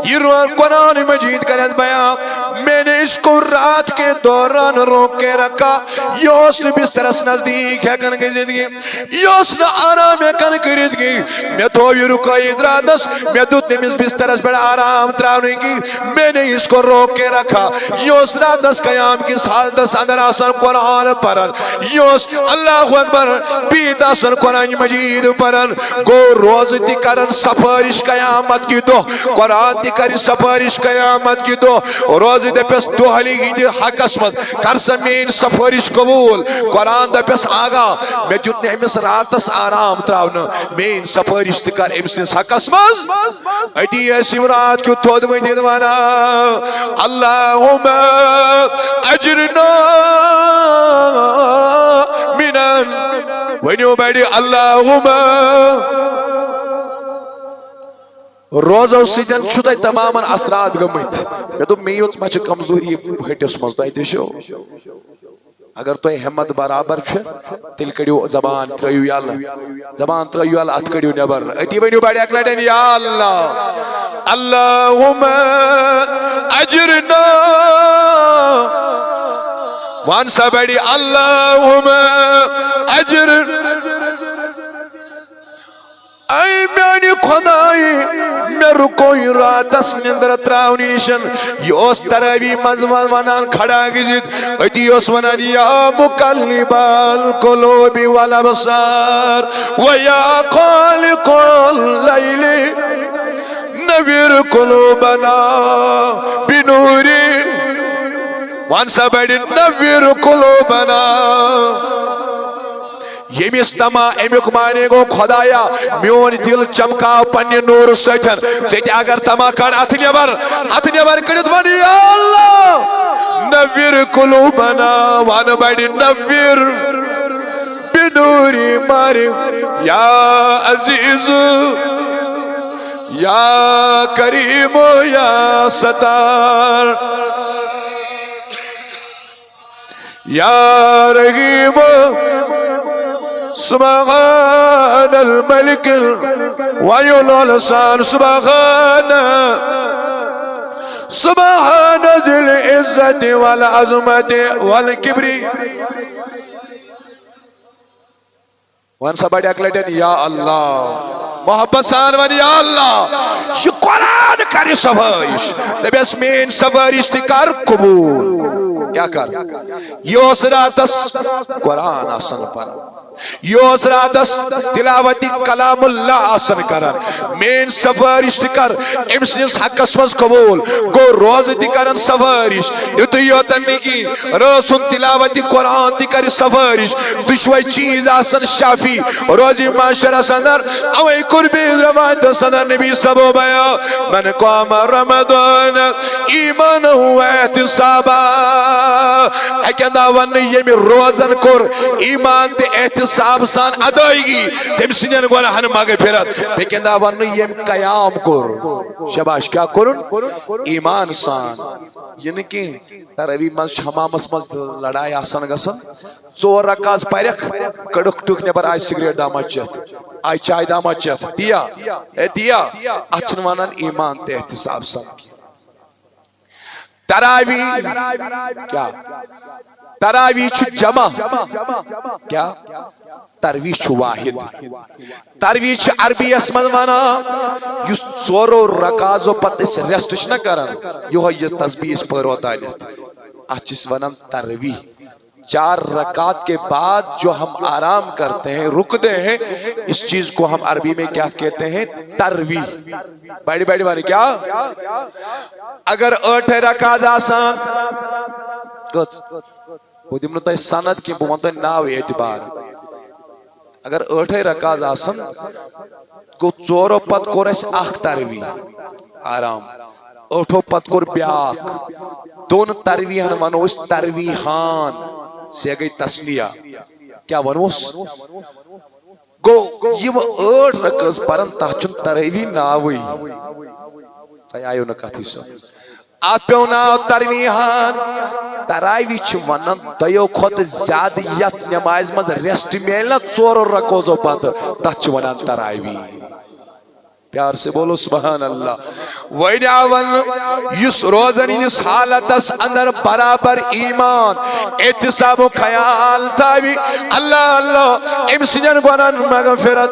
یہ قرآن مجید کرت بیان میں نے اس کو رات کے دوران روک کے رکھا. یہ اس بسترس نزدیک ہے کن کی زندگی یہ اس آرام ہے کن کرد گئی. میں تو یہ رکائی راتس میں تو تمس بسترس پر آرام تراؤنے کی. میں نے اس کو روک کے رکھا. یہ اس راتس قیام کی حالت اندر آسان قرآن پڑھن. یہ اس اللہ اکبر بیت آسان قرآن مجید پڑھن. گو روز تی کرن سفارش قیامت کی دو قرآن تی کری سفارش قیامت کی دو. روز دپس دوہلی ہندی حق اسمت کرسا مین سفارش قبول. قرآن دپس آگا میں جتنے امس راتس آرام تراؤنا مین سفارش تی کر امس نس حق اسمت. ایتی ایسی رات کیوں تھود میں دیدوانا اللہم اجرنا منن ونیو بیڑی اللہم روزو سیدن چھتے تماما اثرات گمت. میں تو میوت مچھ کمزوری ہٹس مزدائی دیشو. اگر تو ہمت برابر چھے تل کڑیو زبان تریو یا اللہ زبان تریو یا اللہ ات کڑیو نبر. ایتی بینیو بیڑی اکلیٹین یا اللہ اللہم اجرنا وانسا بیڑی اللہم اجرنا. اے میانی خدای میں رکوئی راتس نندر تراؤنی نشن. یہ اس تراوی مزمان ونان کھڑا گزید. ایتی اس ونان یا مقلب القلوب والابصار ویا خالق اللیل نویر قلوبنا بنوری. وانسا بیڑی نویر قلوبنا. یہ مستما امیک مانے گو خدایا میون دل چمکا پنی نور سیتن. سیتی اگر تما کر ہتھ نیبر کڑت ونی یا اللہ نویر قلوبنا وان بیڑی نویر بنوری ماری یا عزیز یا کریم یا ستار یا رحیم سبحان الملك وعلي اللسان سبحان ذي العزة والعظمة والكبر. وان سبڑی اکلیٹن یا اللہ محبت سان ون یا اللہ یہ قرآن کری سفارش. دبیس مین سفارش تی کر قبول. کیا کر یہ اس راتس قرآن آسن پر یہ اس راتس تلاوتی کلام اللہ آسن کرن. مین سفارش تی کر امس نس حق اسمز قبول. گو روز تی کرن سفارش اتو یوتن نکی رسون تلاوتی قرآن تی کر سفارش. دشوی چیز آسن شافی روزی معاشرہ سندر اوی قربی روایت سندر نبی سبو بیا من قام رمضان ایمان و احتسابا. اکیدہ ون یمی روزن کر ایمان تی احتساب سان ادائیگی تم سنین گناہن ماگے پھرت. بیکیدہ ون یم قیام کر شباش کیا کرن ایمان سان. یعنی کہ تروی من شمامس من لڑائی آسان گسن 4 رکاز پرک کڑک ٹوک نبر آئی سگریٹ دامت چیت آئی چائے دامت چیت دیا اچھن وانان ایمان تے احتساب سان. تراوی کیا تراوی چھ جمع کیا تروی چھ واحد. تروی چھ عربی اسمد وانا یس 4 رکازو پت اس ریسٹ چھ نہ کرن یہ تسبیح اس پر ہوتا ہے. اچھس ونن تروی 4 رکعت کے بعد جو ہم آرام کرتے ہیں رکتے ہیں اس چیز کو ہم عربی میں کیا کہتے ہیں تروی. بیڑی بیڑی بانی کیا اگر 8 رکعت آسان کچھ وہ دمنو تا سند کی بمانتا ہے ناو اعتبار. اگر 8 رکعت آسان کو 4 پت کور اس اخ تروی آرام 8 پت کور بیاک دون ترویحان ونوس ترویحان سے گئی تسلیہ کیا ونوس گو یہ 8 رکعت پرن تاچن ترویح ناوی تای آئیو نکاتی سا آت پیو ناو ترویحان. تراوی چھ ونن دیو خود زیادیت نمائز مز ریسٹ میلنا 4 رکوزو پت تچ ونن تراوی. پیار سے بولو سبحان اللہ. وَإِنَّ یُس روزن یُس حالتس اندر برابر ایمان احتساب و خیال تاوی اللہ اللہ ام سنجن گونن مغفرت.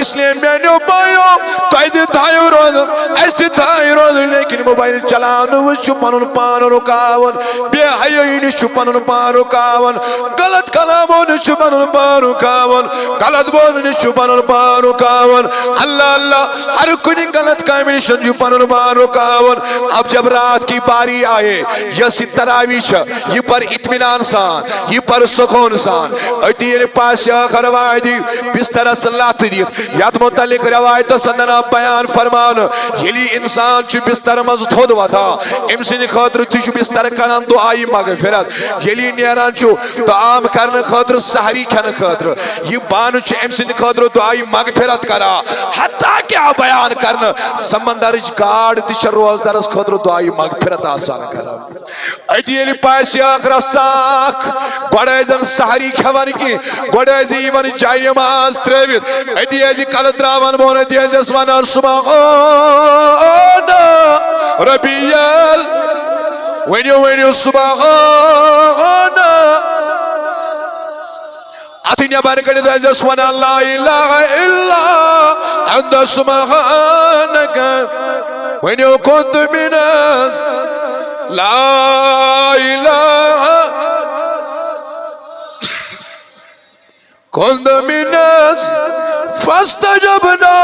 اس لیے میانو بایو تائید تھائیو روز ایستی تھائی روز لیکن موبائل چلانو وشو پانون پانو رکاون بے حیوی نشو پانون پانو رکاون غلط کلامو نشو پانون پانو رکاون غلط بول نشو پانون پانو رکاون. اللہ اللہ ہر کنی غلط کامی نشن جو پانون پانو رکاون. اب جب رات کی باری آئے یسی تراویش یہ پر اطمینان سان یہ پر سکون سان اتیر پاس آخر روایتی بستر صلاحت دیت یاد متعلق روایت سندنا بیان فرمان یلی انسان چو بستر مزدود ودا امسین خاطر تیچو بستر کنان دعائی مغفرت یلی نیران چو دعام کرن خاطر سحری کھن خاطر یہ بانو چو امسین خاطر دعائی مغفرت کرا حتیٰ کیا بیان کرن سمندرج گاڑ تیچ روز درس خاطر دعائی مغفرت آسان کرا. ایدیلی پاسی آخر ساک گوڑے زن سحری کھوان کی گوڑے زی من جائی نماز تریویت ایدیلی کلت راوان بون ایدیلی اسوانان سبحان ربیل وینیو سبحان اتنیا بارکڑی دیجا اسوانان لا الہ الا انت سبحانک وینیو کنت مناس لا الہ کنت مناس فاستجبنا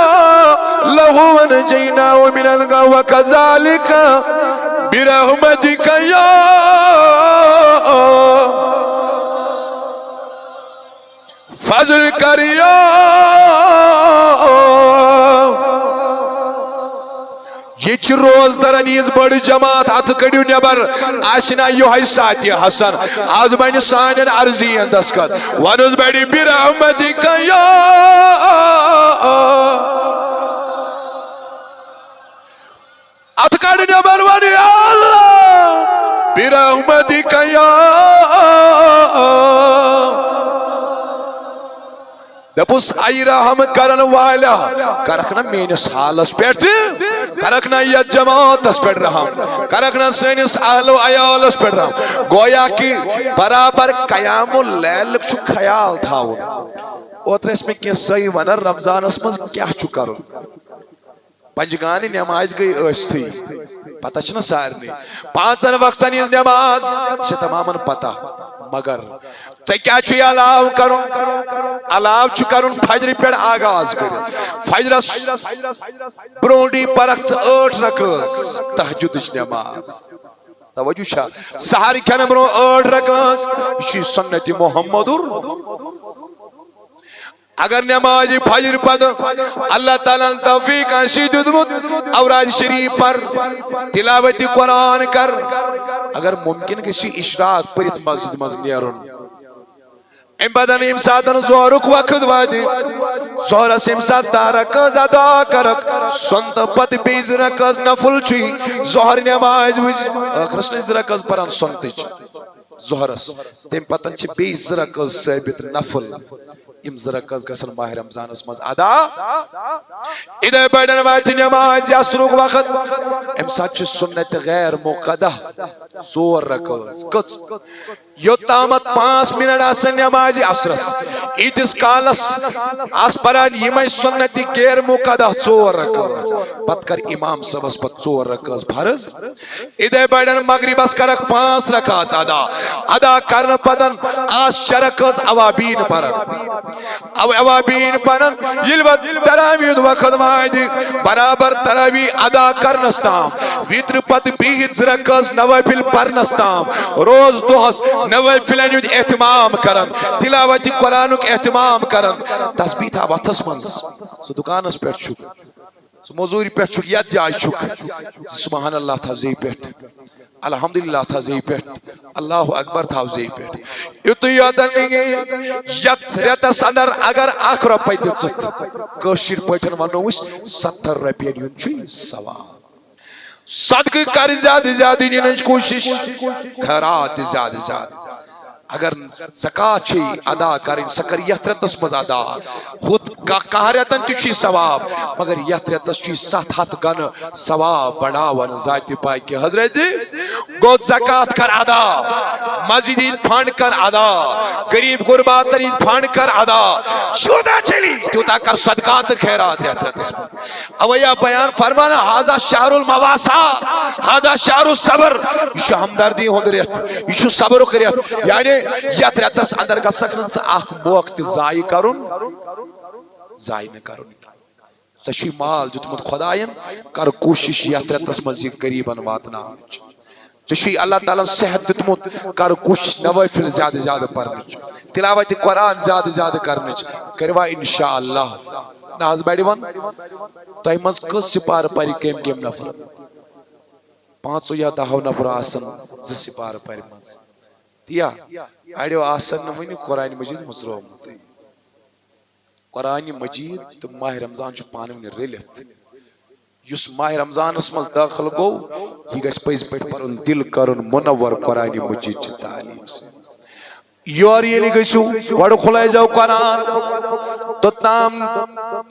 له ونجيناه من الغم وكذلك برحمتك يا فضل کریا. یہ چھ روز درنیز بڑ جماعت ات کڑیو نبر آشنا یوہی ساتی حسن آز بین سانین عرضی اندسکت ونوز بڑی برحمتک یا ات کڑی نبر ونی اللہ برحمتک یا دپوس آئی رحم کرن والا کرکنا مینس حالس پیٹ کرکنا یہ جماعت اس پیٹ رحم کرکنا سینس اہل و عیال اس پیٹ رحم گویا کی برابر قیام اللیل چو خیال تھاون اوتر اس میں کیا صحیح ونر رمضان اس میں کیا چو کرن پنجگانی نماز گئی اشتی پتہ چھنا سارنی پانچن وقتن اس نماز چھے تماما پتہ مگر کیا چھو علاو کرن علاو چھو کرن فجر پیڑ آغاز کرن فجر برونڈی پرخت 8 رکز تحجد نماز توجہ چھا سہاری کھانا برو 8 رکز اسی سنت محمدر اگر نماز فجر پد اللہ تعالیٰ توفیق آشید دمت اوراد شریف پر تلاوت قرآن کر اگر ممکن کسی اشراق پریت مسجد مزنیارن ام بدن امسادن زورک وقت وادی زورس امساد دارکز ادا کرک سنت پت بیز رکز نفل چی زہر نماز اخرس نیز رکز پران سنتج زہرس تیم پتن چی بیز رکز ثابت نفل ام زرکز گسن ماہ رمضان اس مز ادا ادھے بیڈن ویتی نماز یا سروک وقت ام سچ سنت غیر مقدہ زور رکز کچھ یو تامت 5 منٹ آسن نماز اسرس ایتس کالس آس پران یمیں سنتی غیر مقدہ زور رکز پت کر امام سبس پت زور رکز بھرز ادھے بیڈن مغرب اس کرک 5 رکاز ادا کرن پدن آس چرکز اوابین پرن اوابین پرن یلوت تراوید وقت وائدی برابر تراوی ادا کرنستام ویتر پت بیہت رکز نوافل پرنستام روز دوہس نوافل اہتمام کرن تلاوت قرآنک اہتمام کرن تسبیح تھا وقتس منز سو دکانس پیٹ چھک سو موضوعی پیٹ چھک یاد جائے چھک سبحان اللہ تھا زی پیٹ الحمدللہ تھا زی پیٹ اللہ اکبر تھا زی پیٹ اتو یادن لگے یت ریتس اندر اگر آخ روپے دیت کشیر پیٹن ونوش 70 روپے یون چھوئی سوا صدق کر زیادہ زیادہ نینج کوشش خیرات زیادہ زیادہ اگر زکات چھ ادا کریں سکر یتھ رتس مز ادا خود کہ رتن تھی ثواب مگر یتھ رتس 700 گن ثواب بڑھاون ذات پاک حضرت گو زکات کر ادا مسجد فنڈ کر ادا غریب غربا ترین فنڈ کر ادا شودا چلی تیوتا کر صدقات خیرات یتھ رتس اویا بیان فرمانا ھذا شہر المواسات ھذا شہر الصبر یہ ہمدردی ہند رت یہ صبر رت یعنی یتھ رتس اندر گژھن اخ موقع ضائع کرن ضائع نہ کرن ژے مال دیتمت خدائن کر کوشش یتھ رتس مز یہ غریبن واتناون ژے اللہ تعالیٰ صحت دیتمت کر کوشش نوافل زیادہ زیادہ پرنچ تلاوت قرآن زیادہ زیادہ کرنچ کروا انشاءاللہ ناز بڑی ون تہ مز کس سپار پری کم کم نفر 5 یا 10 نفر آسن 2 سپار پری مز تیا اڑیو آسن ون قرآن مجید مزرومت قرآن مجید تو ماہ رمضان چھ پانہ ون رلت یس ماہ رمضان اس مز داخل گو یہ گژھِ پز پہ پرن دل کرن منور قرآن مجید چھ تعلیم سے یور یلی گژھو گۄڈٕ کھُلٲیزیو قرآن توٚتام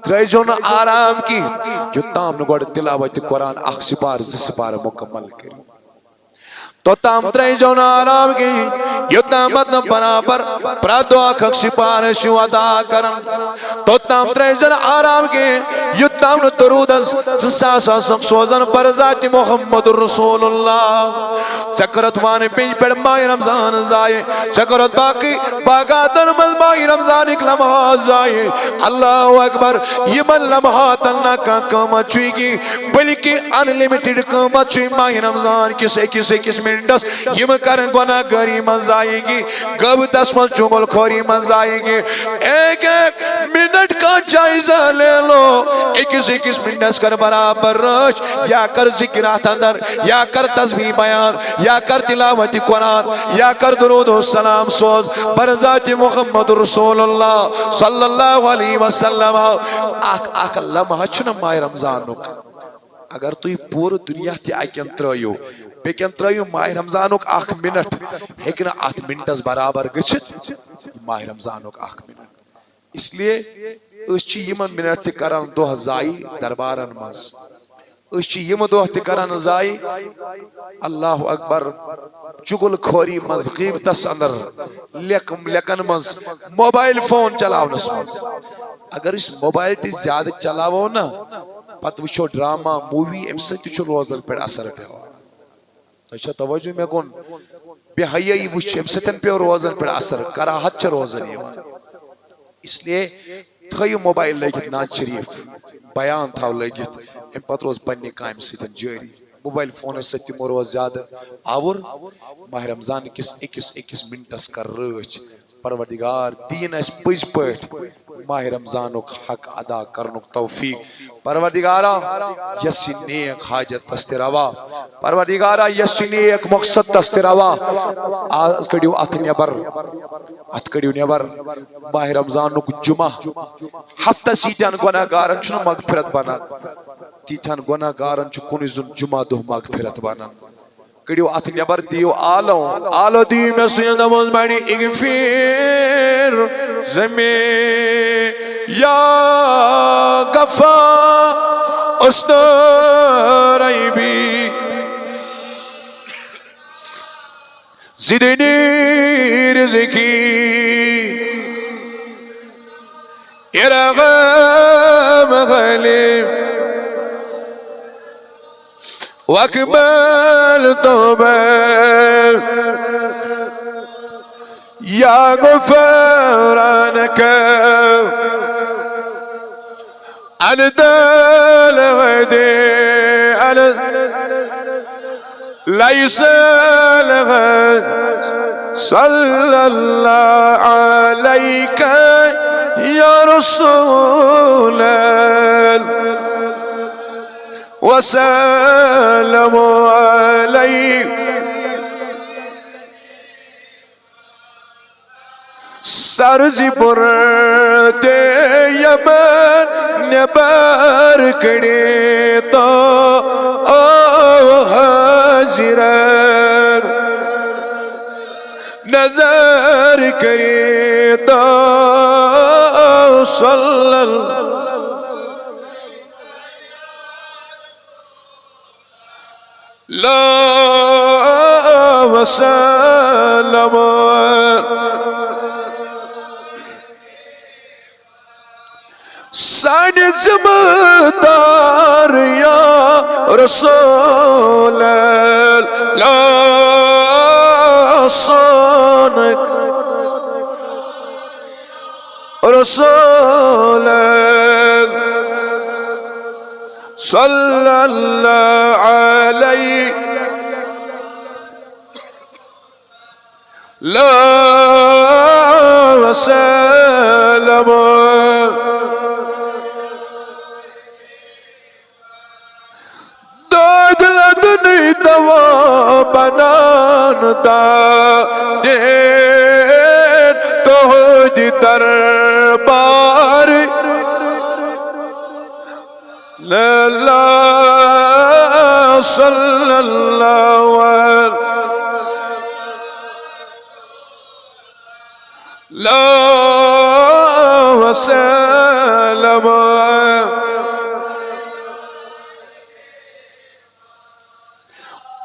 ترٲیزیو نہٕ آرام کینٛہہ یوٚتام نہٕ گۄڈٕ تلاوت قرآن 1 سپار 2 سپار مکمل کٔرِو توٚتام ترٲیزیو نہٕ آرام کینٛہہ یوٚتامتھ نہٕ برابر پرٛٮ۪تھ دۄہ 1 سپار ٲسِو ادا کران توٚتام ترٲیزیو نہٕ آرام کینٛہہ یوٚتام نہٕ درودس 2000 آسن سوزان پر ذات محمد رسول اللہ ژےٚ کٔرتھ وانہٕ پیٚنٛجہِ پٮ۪ٹھ ماہِ رمضان ضایع ژےٚ کٔرتھ باقٕے باغاتن منٛز ماہِ رمضانٕکۍ لمحات ضایع اللہ اکبر یمن لمحاتن نہ کانٛہہ قۭمت چھُے کینٛہہ بلکہ ان لمٹڈ قۭمت چھُے ماہِ رمضان کِس أکِس منٹس یم کرن گناہ گاری من ضایع گی غیبتس من چغل خوری من ضایع گی ایک منٹ کا جائزہ لے لو ایکس منٹس کر برابر رش یا کر ذکرات اندر یا کر تسبیح بیان یا کر تلاوت قرآن یا کر درود و سلام سوز بر ذات محمد رسول اللہ صلی اللہ علیہ وسلم اخ لمحہ چھُنہ ماہ رمضانُک اگر تُہۍ پوٗرٕ دُنیا تہِ اکٮ۪ن ترٲیِو بیٚکٮ۪ن ترٲیِو ماہ رمضانُک 1 منٹ ہیٚکہِ نہٕ اتھ منٹس برابر گٔژھِتھ ماہ رمضانُک 1 منٹ اس لیے أسۍ چھِ یِمن منٹ تہِ کران دۄہ ضایع دربارن منٛز أسۍ چھِ یِم دۄہ تہِ کران ضایع اللہ اکبر چُگل خوری منٛز غیبتس اندر لیکن منٛز موبائل فون چلاونس منٛز اگر أسۍ موبائل تہِ زیادٕ چلاوو نا پتہٕ وٕچھو ڈراما مووی امہِ سۭتۍ تہِ چھُ روزن پٮ۪ٹھ اثر پیوان تۄہہِ چھا توجہ مےٚ کُن بے حیٲیی وٕچھ امہِ سۭتۍ پیو روزن پٮ۪ٹھ اثر کراہت چھِ روزان یِوان اس لیے تھٲیِو موبایل لٲگِتھ ناز شریف بیان تھاو لٲگِتھ امہِ پتہٕ روز پننہِ کامہِ سۭتۍ جٲری موبایل فونس سۭتۍ تِمو روز زیادٕ آوُر ماہ رمضان کِس أکِس منٹس کر رٲچھ پروردگار دین اسہِ پٔزۍ پٲٹھۍ ماہ رمضانُک حق ادا کرنُک توفیق پروردگارا یس یہ نیک حاجت تس تہِ روا پروردگارا یس یہ نیک مقصد تس تہِ روا آز کڑیو اتھ کڑیو نیبر ماہ رمضانُک جمعہ ہفتس ییٖتٮ۪ن گۄناہ گارن چھُنہٕ مغفرت بنان تیٖتٮ۪ن گۄناہ گارن چھُ کُنُے زوٚن جمعہ دۄہ مغفرت بنان کڑیو اتھ نیبر دیو آلو دیو میں سید نماز بڑی اغفیر زمین یا غفار استر عیبی زدنی رزقی ارغم غلیب واقبل توبہ یا غفرانک انت الغدی لیس الغد صلی اللہ علیک یا رسول وسلم علیہ سرزی پرد یمن نبر کڑی تو حاضر نظر کریں تو صلی اللہ وسلم سان ذمہ دار یا رسول اللہ سانک رسول صلی اللہ علیہ وسلم داد لدنی دوا بدان دا دین توحید دربار اللہ صلی اللہ علیہ وسلم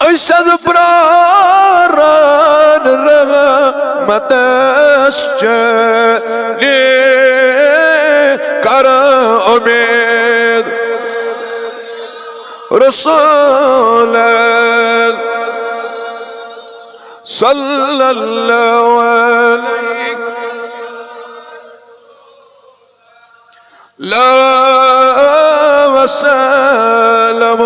ایسد براران رحمت اسجلی کر امید رسول صلی اللہ علیہ وسلم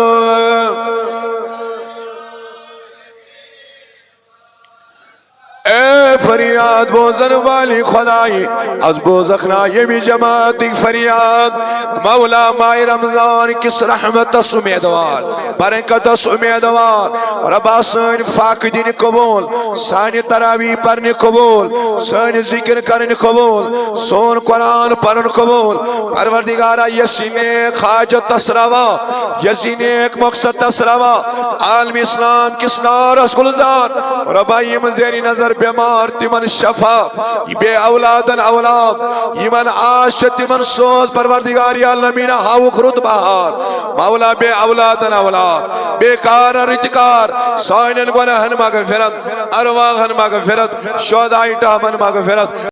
اے فریاد بوزن والی خدائی از بوزخنا یہ بھی جماعتی فریاد مولا ماہ رمضان کس رحمت اس امیدوار برکت اس امیدوار ربا سن فاقدین قبول سانی تراوی پرن قبول سانی ذکر کرن قبول سون قرآن پرن قبول پروردگارہ یسین ایک حاجت تسروا یسین ایک مقصد تسروا عالم اسلام کس نار اس گلزار ربا یم زیر نظر بیمار تمن شفا بے اولادن اولاد یمن آش تمن سوز پروردگار یا عالمین ہاوک رد بہار مولا بے اولادن اولاد بے کار رتکار سائنن گناہن مغفرت ارواحن مغفرت شہدائی ٹامن مغفرت